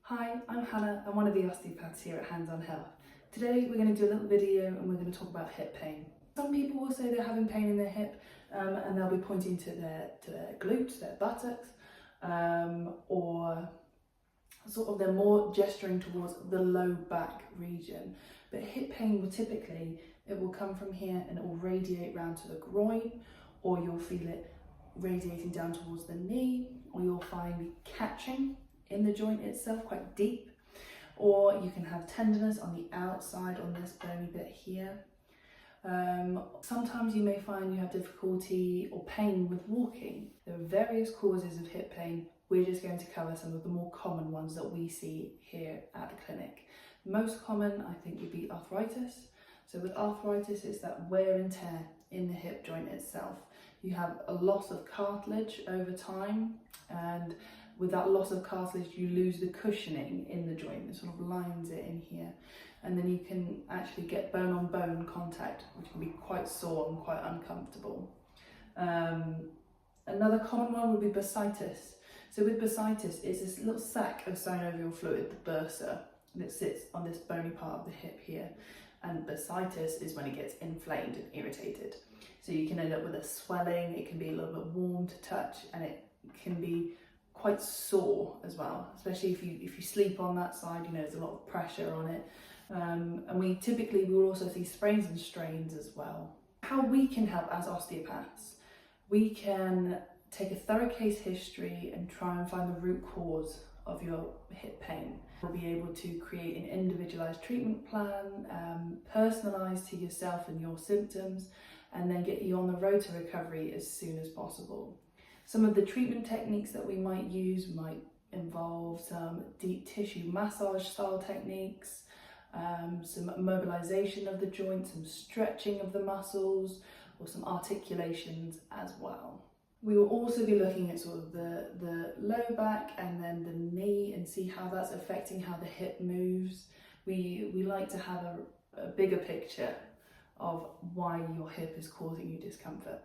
Hi, I'm Hannah. I'm one of the osteopaths here at Hands on Health. Today we're going to do a little video and we're going to talk about hip pain. Some people will say they're having pain in their hip and they'll be pointing to their glutes, their buttocks, or sort of they're more gesturing towards the low back region. But hip pain will typically, it will come from here and it will radiate round to the groin, or you'll feel it radiating down towards the knee, or you'll find catching in the joint itself quite deep, or you can have tenderness on the outside on this bony bit here. Sometimes you may find you have difficulty or pain with walking. There are various causes of hip pain. We're just going to cover some of the more common ones that we see here at the clinic. Most common, I think, would be arthritis. So with arthritis, it's that wear and tear in the hip joint itself. You have a loss of cartilage over time, and with that loss of cartilage, you lose the cushioning in the joint. It sort of lines it in here. And then you can actually get bone-on-bone contact, which can be quite sore and quite uncomfortable. Another common one would be bursitis. So with bursitis, it's this little sac of synovial fluid, the bursa, that sits on this bony part of the hip here. And bursitis is when it gets inflamed and irritated. So you can end up with a swelling, it can be a little bit warm to touch, and it can be quite sore as well, especially if you sleep on that side. You know, there's a lot of pressure on it. And we will also see sprains and strains as well. How we can help as osteopaths, we can take a thorough case history and try and find the root cause of your hip pain. We'll be able to create an individualized treatment plan, personalised to yourself and your symptoms, and then get you on the road to recovery as soon as possible. Some of the treatment techniques that we might use might involve some deep tissue massage style techniques, some mobilization of the joint, some stretching of the muscles, or some articulations as well. We will also be looking at sort of the low back and then the knee and see how that's affecting how the hip moves. We like to have a bigger picture of why your hip is causing you discomfort.